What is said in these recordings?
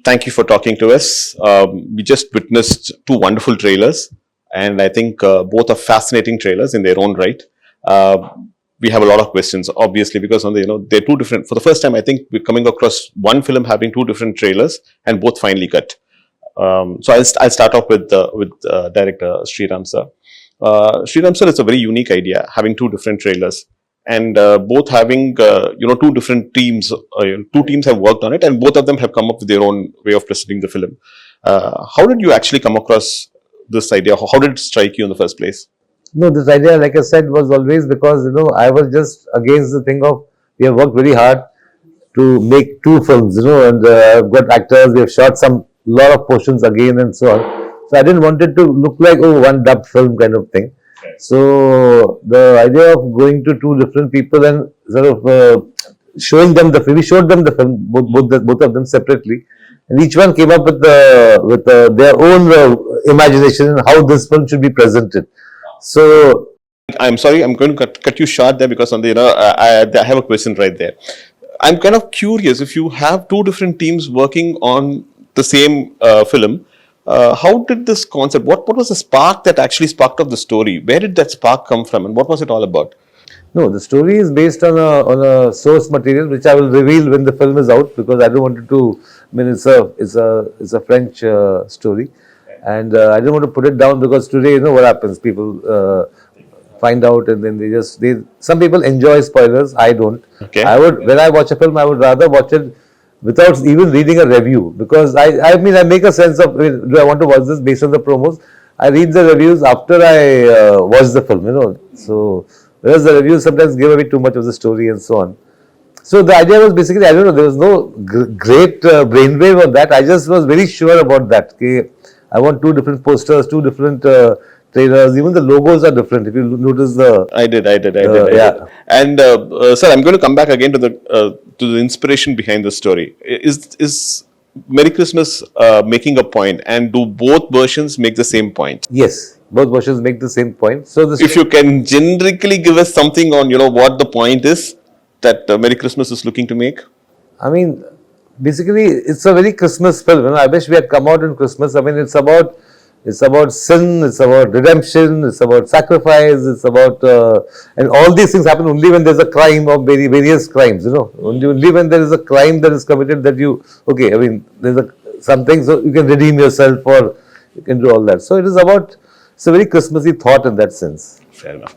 Thank you for talking to us. We just witnessed two wonderful trailers, and I think both are fascinating trailers in their own right. Uh, we have a lot of questions, obviously, because they're two different. For the first time, I think we're coming across one film having two different trailers and both finely cut. I'll start off with director Sriram sir. Sriram sir, it's a very unique idea having two different trailers and both having two different teams. Two teams have worked on it, and both of them have come up with their own way of presenting the film. How did you actually come across this idea? How did it strike you in the first place? No, this idea, like I said, was always because I was just against the thing of we have worked very hard to make two films, and I've got actors, we have shot some lot of portions again and so on. So I didn't want it to look like one dubbed film kind of thing. So the idea of going to two different people and sort of showing them the film, we showed them the film, both of them separately, and each one came up with their own imagination and how this film should be presented. So I'm sorry, I'm going to cut you short there because I have a question right there. I'm kind of curious, if you have two different teams working on the same film, how did this concept, what was the spark that actually sparked off the story? Where did that spark come from and what was it all about? no, the story is based on a source material which I will reveal when the film is out, because I don't want it to. I mean, it's a French story, and I don't want to put it down because today what happens. People find out and then some people enjoy spoilers. I don't. Okay. When I watch a film, I would rather watch it without even reading a review, because I make a sense of, do I want to watch this based on the promos? I read the reviews after I watch the film, So whereas the reviews sometimes give away too much of the story and so on. So the idea was basically, I don't know, there was no great brainwave on that. I just was very sure about that. Okay, I want two different posters, two different trailers. Even the logos are different. If you notice I did. Yeah. And sir, I'm going to come back again to the inspiration behind the story. Is Merry Christmas making a point, and do both versions make the same point? Yes, both versions make the same point. So if you can generically give us something on what the point is that Merry Christmas is looking to make. I mean, basically, it's a very Christmas film. I wish we had come out in Christmas. I mean, it's about sin, it's about redemption, it's about sacrifice, it's about and all these things happen only when there's a crime or various crimes. Only when there is a crime that is committed that there's something, so you can redeem yourself or you can do all that. So it's a very Christmassy thought in that sense. Fair enough.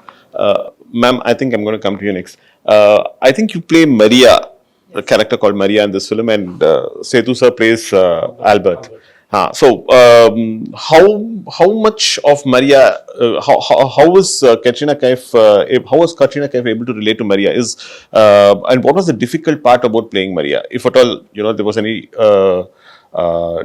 Ma'am, I think I'm going to come to you next. I think you play Maria, a character called Maria in this film, and Sethu sir plays Albert. So how much of Maria? How was Katrina Kaif? How was Katrina Kaif able to relate to Maria? And what was the difficult part about playing Maria, if at all there was any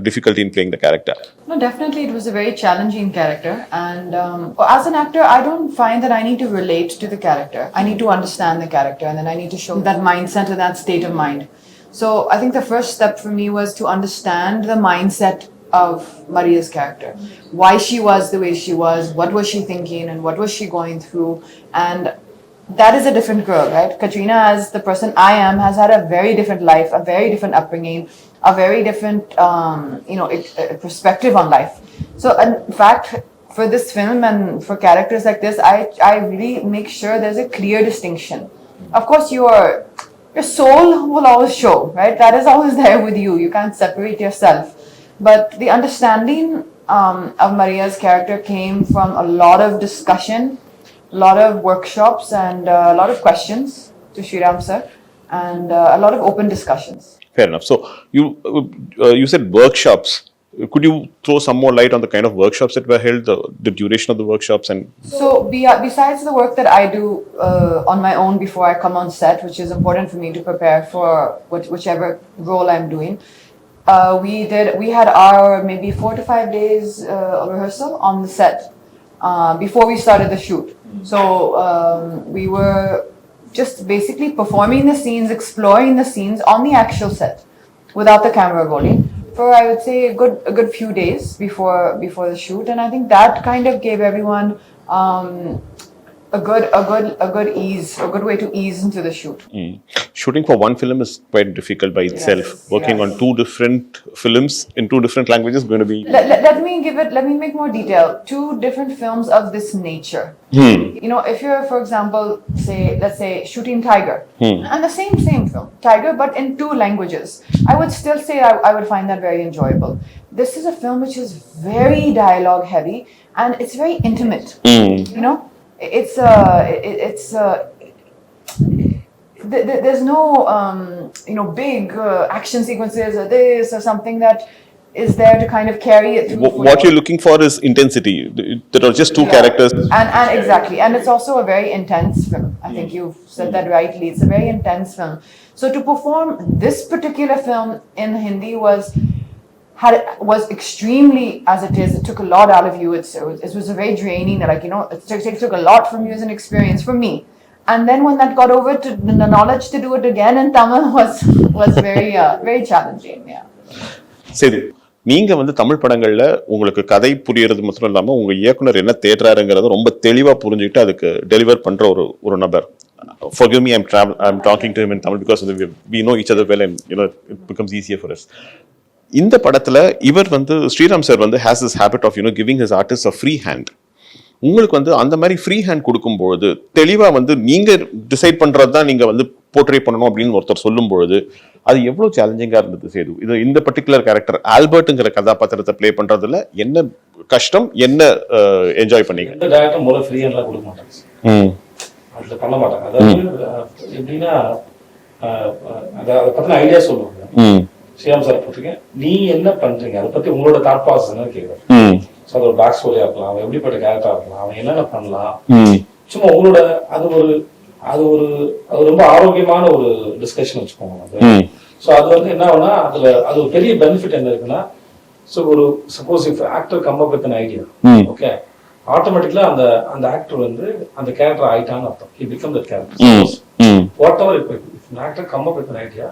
difficulty in playing the character? No, definitely it was a very challenging character, and as an actor, I don't find that I need to relate to the character. I need to understand the character, and then I need to show that mindset and that state of mind. So I think the first step for me was to understand the mindset of Maria's character, why she was the way she was, what was she thinking, and what was she going through. And that is a different girl, right? Katrina, as the person I am, has had a very different life, a very different upbringing, a very different perspective on life. So in fact, for this film and for characters like this, I really make sure there's a clear distinction. Of course, your soul will always show, right? That is always there with you. You can't separate yourself. But the understanding of Maria's character came from a lot of discussion, a lot of workshops, and a lot of questions to Sriram sir, and a lot of open discussions. Fair enough. So you said workshops. Could you throw some more light on the kind of workshops that were held, the duration of the workshops? And so besides the work that I do on my own before I come on set, which is important for me to prepare for whichever role I'm doing, we had our maybe 4 to 5 days rehearsal on the set before we started the shoot. So we were just basically performing the scenes, exploring the scenes on the actual set without the camera rolling for, I would say, a good few days before the shoot. And I think that kind of gave everyone a good way to ease into the shoot. Shooting for one film is quite difficult by itself. Yes, Working yes. on two different films in two different languages is going to be. Let me make more detail. Two different films of this nature. You know, if you're, for example, let's say shooting Tiger, and the same film, Tiger, but in two languages, I would still say I would find that very enjoyable. This is a film which is very dialogue heavy and it's very intimate. You know, there's no big action sequences or this or something that is there to kind of carry it through. What you're looking for is intensity. There are just two characters. And exactly. And it's also a very intense film. I think you've said that rightly. It's a very intense film. So to perform this particular film in Hindi was extremely, as it is, it took a lot out of you. It was a very draining, like, you know, it took a lot from you as an experience for me. And then when that got over to the knowledge to do it again in Tamil was very challenging. Yeah. சரி, நீங்க வந்து தமிழ் படங்கள்ல உங்களுக்கு கதை புரியறது மட்டும் இல்லாம உங்க இயக்குனர் என்ன தேடுறாருங்கிறத ரொம்ப தெளிவா புரிஞ்சுக்கிட்டு அதுக்கு டெலிவர் பண்ற ஒரு நபர். Forgive me, I'm talking to him in Tamil because we know each other well and you know it becomes easier for us. இந்த படத்துல இவர் வந்து ஸ்ரீராம் சார் வந்து has this habit of giving his artists a free hand. உங்களுக்கு வந்து அந்த மாதிரி free hand கொடுக்கும்பொழுது தெளிவா வந்து நீங்க டிசைட் பண்றது தான் நீங்க வந்து போர்ட்ரே பண்ணணும் அப்படின்னு ஒருத்தர் சொல்லும் பொழுது அது எவ்வளவு சேலஞ்சிங்கா இருந்தது சேது? இது இந்த பர்டிகுலர் கேரக்டர் ஆல்பர்ட்ங்கிற கதாபாத்திரத்தை பிளே பண்றதுல என்ன கஷ்டம், என்ன என்ஜாய் பண்ணீங்க? இந்த டைரக்டர் முதல்ல ஃப்ரீ ஹேண்ட்லாம் கொடுக்க மாட்டாங்க. அதுல பண்ண மாட்டாங்க. அதாவது எப்படின்னா அதை பத்தின ஐடியா சொல்லுவாங்க. ஸ்ரீராம் சார் பத்திரிக்கை நீ என்ன பண்றீங்க, அதை பத்தி உங்களோட தாட் ப்ராசஸ் என்ன கேட்குறேன். ஸோ அது ஒரு பேக் ஸ்டோரியா இருக்கலாம், அவன் எப்படிப்பட்ட கேரக்டரா இருக்கலாம், அவன் என்னென்ன பண்ணலாம், சும்மா உங்களோட அது ரொம்ப ஆரோக்கியமான ஒரு டிஸ்கஷன் வச்சுக்கோங்க. ஸோ அது வந்து என்ன ஆகுனா அது ஒரு பெரிய பெனிஃபிட் என்ன இருக்குன்னா, ஸோ ஒரு suppose if actor come up with an idea, okay, ஆட்டோமேட்டிக்கலா அந்த ஆக்டர் வந்து அந்த கேரக்டர் ஆயிட்டான்னு அர்த்தம். He become that character. Whatever if an actor come up with an idea,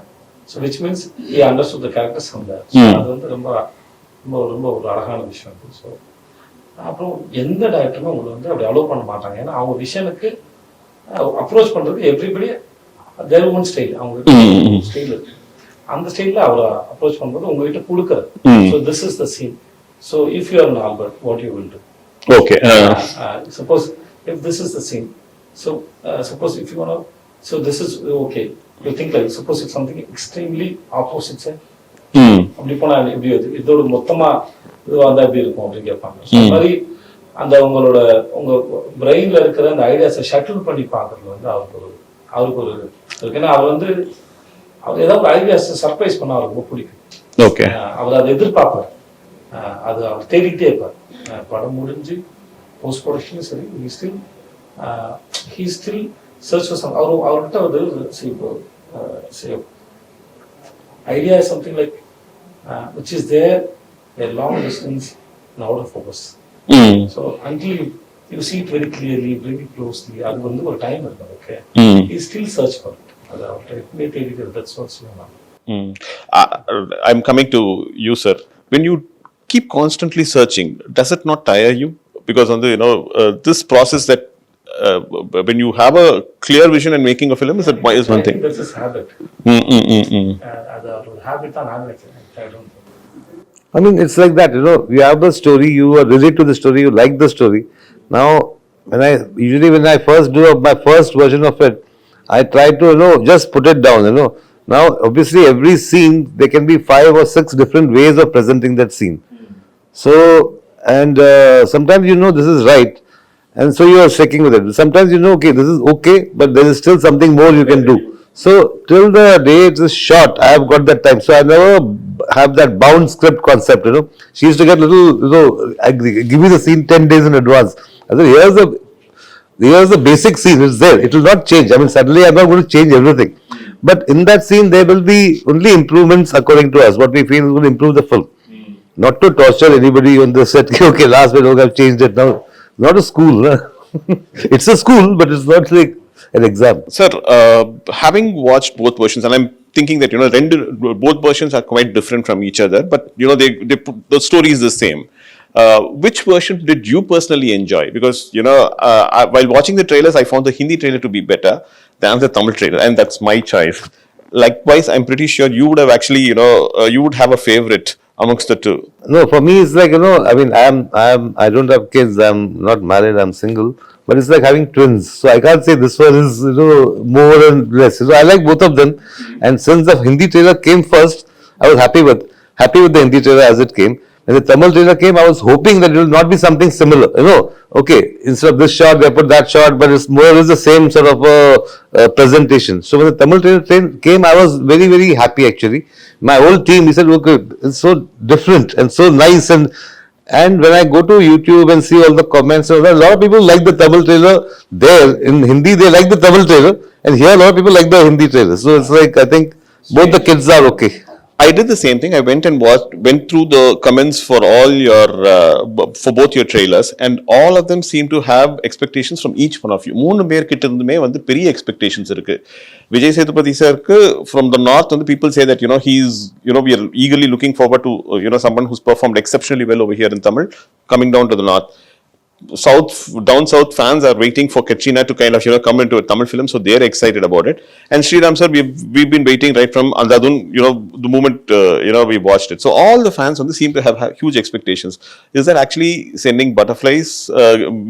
so which means he understood the character somewhere. So அது வந்து ரொம்ப ரொம்ப ரொம்ப ஒரு அழகான விஷயம். ஸோ அப்புறம் எந்த டைரக்டருமே உங்களை வந்து அப்படி அலோவ் பண்ண மாட்டாங்க. ஏன்னா அவங்க விஷனுக்கு அப்ரோச் பண்றது எவ்ரிபடி தேர் ஓன் ஸ்டைல், அவங்க ஸ்டைல் இருக்கு. அந்த ஸ்டைல்ல அவரை அப்ரோச் பண்றது உங்ககிட்ட கொடுக்குறது. So this is the scene. So if you are an Albert, what you will do? Okay. Suppose if this is the scene, so suppose if you want to, so this is okay. You think like suppose if something extremely opposite say, அப்படி போனா எப்படி இதோட மொத்தமா இது வந்தா எப்படி இருக்கும் அப்படின்னு கேட்பாங்க. அந்த மாதிரி அந்த உங்க பிரெயின்ல இருக்கிற அந்த ஐடியாஸை ஷட்டில் பண்ணி பாக்குறது வந்து அவருக்கு ஒரு ஏன்னா அவர் ஏதாவது ஐடியாஸ் சர்ப்ரைஸ் பண்ண அவருக்கு ரொம்ப பிடிக்கும். ஓகே, அவர் அதை எதிர்பார்ப்பார், அது அவர் தேடிக்கிட்டே இருப்பார். படம் முடிஞ்சு போஸ்ட் ப்ரொடக்ஷனும் சரி, he still search for some. அவர்கிட்ட வந்து idea is something like which is there a long distance and out of focus. So until you see it very clearly, very closely, அது வந்து ஒரு டைம் இருக்கும். Okay, he still search for it. அது அவர்கிட்ட எப்பவுமே தேடிக்கிறது. That's what's going on. I'm coming to you, sir. When you keep constantly searching, does it not tire you? Because this process that when you have a clear vision and making a film is one thing. That's his habit. Habit I don't know. I mean, it's like that, you have the story, you relate to the story, you like the story. Now, when I first do my first version of it, I try to, just put it down, Now, obviously, every scene, there can be 5 or 6 different ways of presenting that scene. So, and sometimes this is right, and so you are sticking with it. Sometimes okay, this is okay, but there is still something more you can do. So, till the day it is shot, I have got that time. So, I never have that bound script concept, She used to get give me the scene 10 days in advance. I said, here's the basic scene, it's there, it will not change. I mean, suddenly I'm not going to change everything. But in that scene, there will be only improvements according to us, what we feel is going to improve the film. Not to torture anybody on the set, okay, last minute I've changed it now. Not a school, it's a school, but it's not like an exam. Sir, having watched both versions, and I'm thinking that both versions are quite different from each other, but the story is the same. which version did you personally enjoy? Because while watching the trailers, I found the Hindi trailer to be better than the Tamil trailer, and that's my choice. Likewise, I'm pretty sure you would have actually, you would have a favorite amongst the two. No, for me, it's like, I mean, I don't have kids, I'm not married, I'm single, but it's like having twins. So I can't say this one is, more and less. So I like both of them. And since the Hindi trailer came first, I was happy with the Hindi trailer as it came. When the Tamil trailer came, I was hoping that it will not be something similar. Okay, instead of this shot, they put that shot, but it's more or less the same sort of presentation. So when the Tamil trailer came, I was very, very happy actually. My whole team, he said, okay, it's so different and so nice. And when I go to YouTube and see all the comments, a lot of people like the Tamil trailer there. In Hindi, they like the Tamil trailer. And here, a lot of people like the Hindi trailer. So it's like, I think both the kids are okay. I did the same thing. I went and went through the comments for all for both your trailers, and all of them seem to have expectations from each one of you. மூணு பேர் கிட்ட இருந்துமே வந்து பெரிய expectations இருக்கு. Vijay Sethupathi sirku from the north, and the people say that he's we are eagerly looking forward to someone who's performed exceptionally well over here in Tamil coming down to the north. Down south fans are waiting for Katrina to kind of come into a Tamil film, so they're excited about it. And Sriram sir, we've been waiting right from Andadun, the moment we watched it. So all the fans seem to have huge expectations. Is that actually sending butterflies,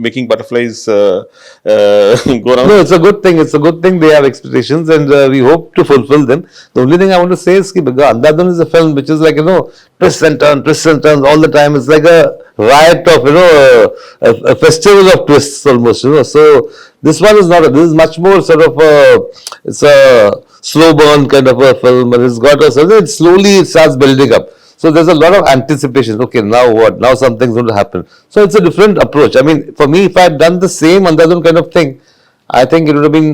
making butterflies go around? No, it's a good thing. It's a good thing they have expectations, and we hope to fulfill them. The only thing I want to say is that Andadun is a film which is like twists and turns all the time. It's like a riot of a festival of twists almost. So this one is not. This is much more sort of it's a slow burn kind of a film, and it's got it slowly starts building up. So there's a lot of anticipation. Okay, now what? Now something's going to happen. So it's a different approach. I mean, for me, if I had done the same Andadun kind of thing, I think it would have been.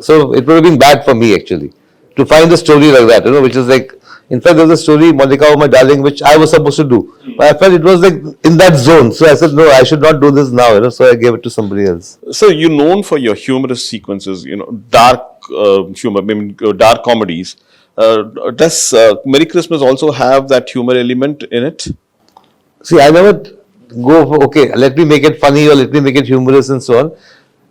So it would have been bad for me actually to find a story like that. Which is like. In fact, there was a story, Monica, oh my darling, which I was supposed to do. But I felt it was like in that zone. So I said, no, I should not do this now. So I gave it to somebody else. So you're known for your humorous sequences, dark humor, dark comedies. Does Merry Christmas also have that humor element in it? See, I never go for, okay, let me make it funny or let me make it humorous and so on.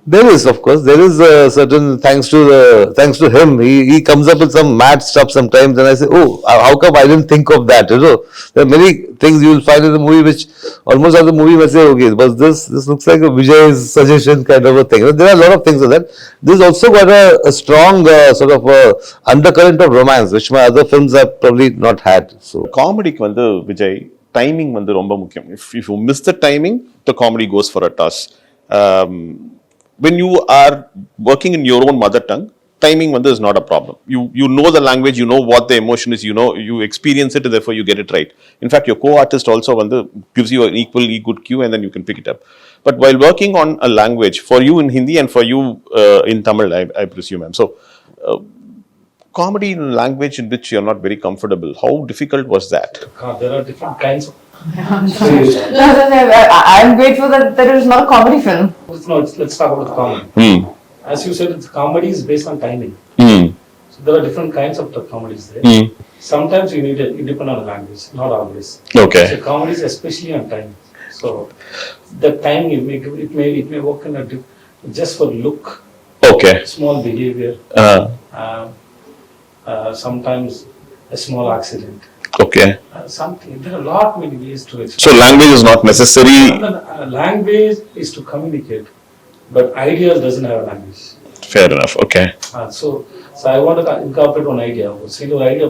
There is, of course, certain, thanks to him, he comes up with some mad stuff sometimes, and I say, oh, how come I didn't think of that, There are many things you will find in the movie which almost as the movie may say, okay, but this looks like a Vijay's suggestion kind of a thing. There are a lot of things of that. This also got a strong sort of undercurrent of romance, which my other films have probably not had. So, comedy Vijay, timing ரொம்ப முக்கியம். If you miss the timing, the comedy goes for a toss. When you are working in your own mother tongue, timing is not a problem. You know the language, you know what the emotion is, you experience it, and therefore you get it right. In fact, your co-artist also gives you an equally good cue, and then you can pick it up. But while working on a language, for you in Hindi and for you in Tamil, I presume, so comedy in a language in which you're not very comfortable, how difficult was that? There are different kinds of. I'm grateful that there is not a comedy film. No, let's talk about comedy. As you said, comedy is based on timing. So there are different kinds of comedies there. Sometimes you need it depend on the language, not always. Okay. So comedies especially on time. So the timing it may work in just for look. Okay. Small behavior. Sometimes a small accident. Okay. Something. There are a lot many ways to explain. So language is not necessary. Language is to communicate, but ideas doesn't have a language. Fair enough. Okay. So I want to incorporate one idea. See, the idea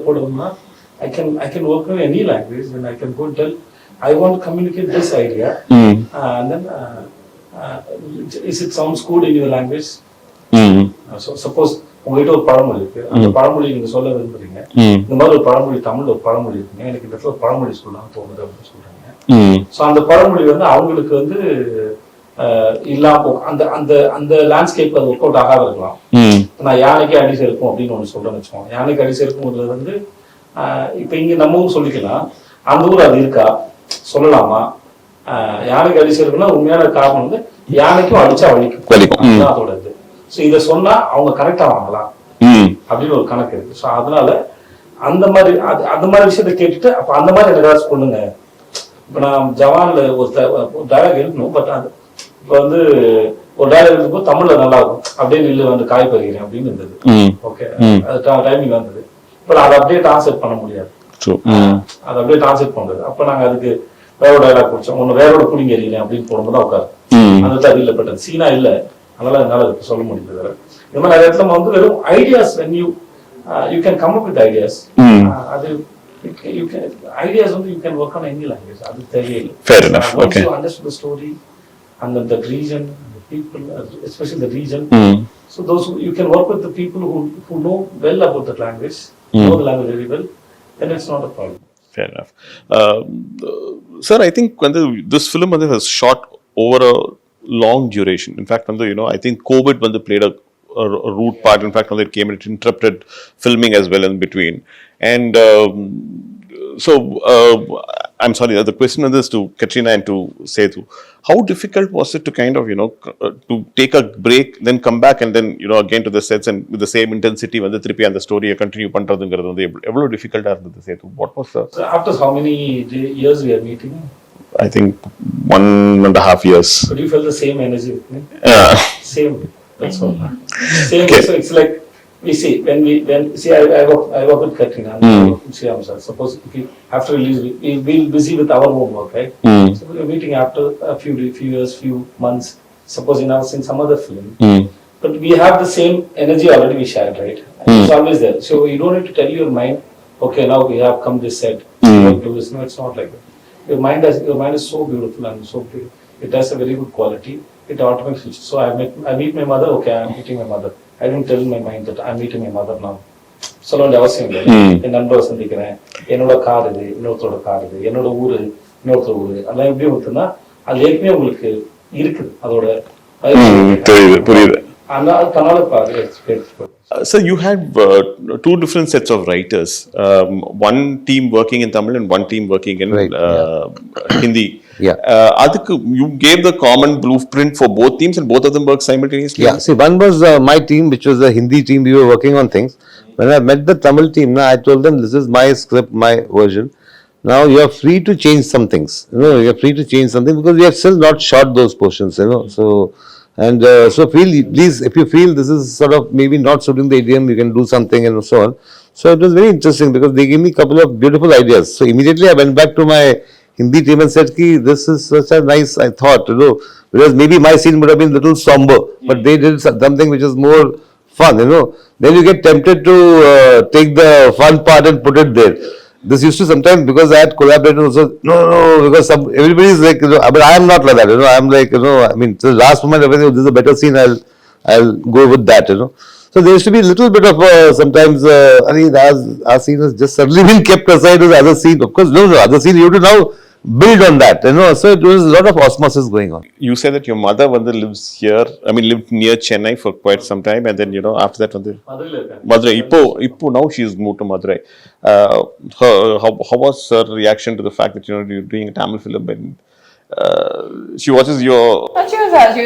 I can work in any language, and I can go tell I want to communicate this idea, and then is it sounds good in your language? So suppose உங்ககிட்ட ஒரு பழமொழி இருக்கு, அந்த பழமொழி நீங்க சொல்ல விரும்புறீங்க, இந்த மாதிரி ஒரு பழமொழி தமிழ்ல ஒரு பழமொழி இருக்குங்க, எனக்கு இந்த இடத்துல ஒரு பழமொழி சொல்லலாம் தோணுது அப்படின்னு சொல்றாங்க. ஸோ அந்த பழமொழி அவங்களுக்கு இல்லாம அந்த லேண்ட்ஸ்கேப்ல அது ஒர்க் அவுட் ஆகாத இருக்கலாம். நான் யானைக்கு அடி சேர்க்கும் அப்படின்னு ஒண்ணு சொல்றேன்னு வச்சுக்கோங்க. யானைக்கு அடி சேர்க்கும் இப்ப இங்க நம்ம ஊர் சொல்லிக்கலாம், அந்த ஊர் அது இருக்கா சொல்லலாமா? யானைக்கு அடி சேர்க்குன்னா உண்மையான காரணம் யானைக்கும் அடிச்சா வலிக்கும், அதோட இது. ஸோ இதை சொன்னா அவங்க கரெக்டா வாங்கலாம் அப்படின்னு ஒரு கணக்கு இருக்கு. ஸோ அதனால அந்த மாதிரி விஷயத்த கேட்டுட்டு அப்ப அந்த மாதிரி ஏதாவது சொல்லுங்க இப்போ நான் ஜவான்ல ஒரு டயலாக் இருக்கணும், பட் அது இப்போ வந்து ஒரு டயலாக் இருக்கும்போது தமிழ்ல நல்லா இருக்கும், அப்படியே நில்லு வந்து காய் பறிக்கிறேன் அப்படின்னு இருந்தது. ஓகே, அது டைமிங் வந்தது. பட் அதை அப்படியே டிரான்ஸ்லேட் பண்ண முடியாது, அதை அப்படியே டிரான்ஸ்லேட் பண்றது. அப்ப நாங்க அதுக்கு வேற டயலாக் பிடிச்சோம், ஒன்னு வேறோட புளிங்க எறியல அப்படின்னு போடும்போது உட்காரு அந்த அது இல்லை, பட் அது சீனா இல்லை, அதனால என்னால சொல்ல முடியுது. இந்த மாதிரி நிறைய இடத்துல வந்து வெறும் ideas, when you can come up with ideas, அது you can ideas வந்து you can work on any language, அது தெரியல. Fair enough. Once you understand the story and then the region, the people, especially the region, so those you can work with the people who know well about that language, know the language very well, then it's not a problem. Fair enough. Sir, I think when this film was shot over a long duration. In fact, I think COVID played a root part. In fact, it came and it interrupted filming as well in between. And so, I'm sorry, the question is to Katrina and to Sethu. How difficult was it to kind of, to take a break, then come back and then, again to the sets and with the same intensity when the Tripi and the story continue panradhu difficult as the Sethu? What was the... So after how many years we are meeting? I think 1.5 years. But you felt the same energy with me? Yeah. Same. That's all. Same. Okay. So it's like we see when I work with Katrina. Suppose if we after release we'll be busy with our own work, right? So we're meeting after a few years, few months. Suppose in some other film, but we have the same energy already we shared, right? It's always there. So you don't need to tell your mind, okay, now we have come this set. Do this. No, it's not like that. Your mind is so beautiful and so beautiful. It has a very good quality. It automatically. So I meet my mother. Okay, I'm meeting my mother. I don't tell my mind that I'm meeting my mother now. சொல்ல வேண்டிய அவசியம் இல்லை. என் நண்பரை சந்திக்கிறேன், என்னோட car இது, இன்னொருத்தரோட car இது, என்னோட ஊரு, இன்னொருத்தர் ஊரு, அதெல்லாம் எப்படி இருக்குன்னா அது ஏற்கனவே உங்களுக்கு இருக்குது, அதோட புரியுது. So you had two different sets of writers. One team working in Tamil and one team working in Hindi. Yeah. You gave the common blueprint for both teams and both of them worked simultaneously? Yeah. See, one was my team, which was the Hindi team. We were working on things. When I met the Tamil team, I told them, this is my script, my version. Now you are free to change some things. You are free to change something because we have still not shot those portions. So please, if you feel this is sort of maybe not suiting the idiom, you can do something and so on. So it was very interesting because they gave me a couple of beautiful ideas. So immediately I went back to my Hindi team and said, this is such a nice, I thought, because maybe my scene would have been a little somber, but they did something which is more fun, Then you get tempted to take the fun part and put it there. This used to sometimes, because I had collaborated also, no, because everybody is like, but I am not like that, I'm like, I mean, to the last moment, if this is a better scene, I'll go with that, So there used to be a little bit of sometimes, I mean, our scene has just suddenly been kept aside as other scene. Of course, no, other scene, you have to now build on that, So it was a lot of osmosis going on. You said that your mother lives here, lived near Chennai for quite some time, and then, after that, Madurai. Ipo, now she's moved to Madurai. How was her reaction to the fact that, you're doing a Tamil film and she watches your... She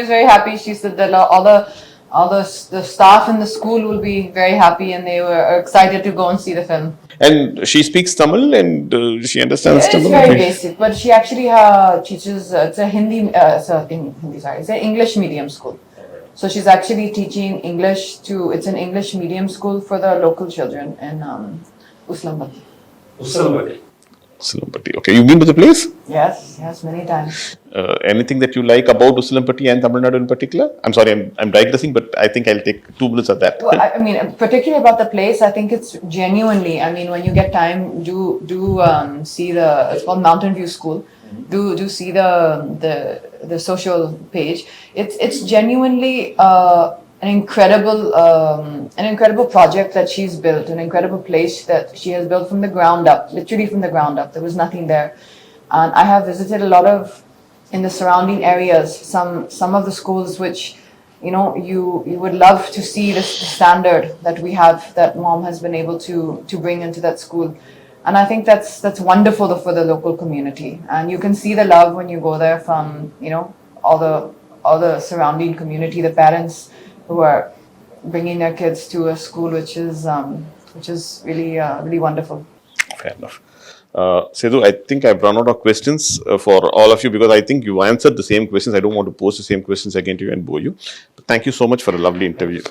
was very happy. She said that all the staff in the school will be very happy and they were excited to go and see the film. And she speaks Tamil and she understands Tamil? It's very basic, but she actually teaches, it's a it's an English medium school. So she's actually teaching English it's an English medium school for the local children in Uslampati. Uslampati. Okay, you've been to the place? Yes, many times. Anything that you like about Uslampati and Tamil Nadu in particular? I'm sorry, I'm digressing, but I think I'll take 2 minutes of that. Well, I mean, particularly about the place, I think it's genuinely, when you get time, do see it's called Mountain View School. Do see the social page. It's genuinely an incredible project that she's built, an incredible place that she has built from the ground up, literally from the ground up. There was nothing there. And I have visited a lot of, in the surrounding areas, some of the schools which, you would love to see the standard that we have, that mom has been able to bring into that school. And I think that's wonderful for the local community. And you can see the love when you go there from, all the surrounding community, the parents who are bringing their kids to a school which is really really wonderful. Fair enough. Sethu, I think I've run out of questions for all of you because I think you answered the same questions. I don't want to pose the same questions again to you and bore you. But thank you so much for a lovely interview.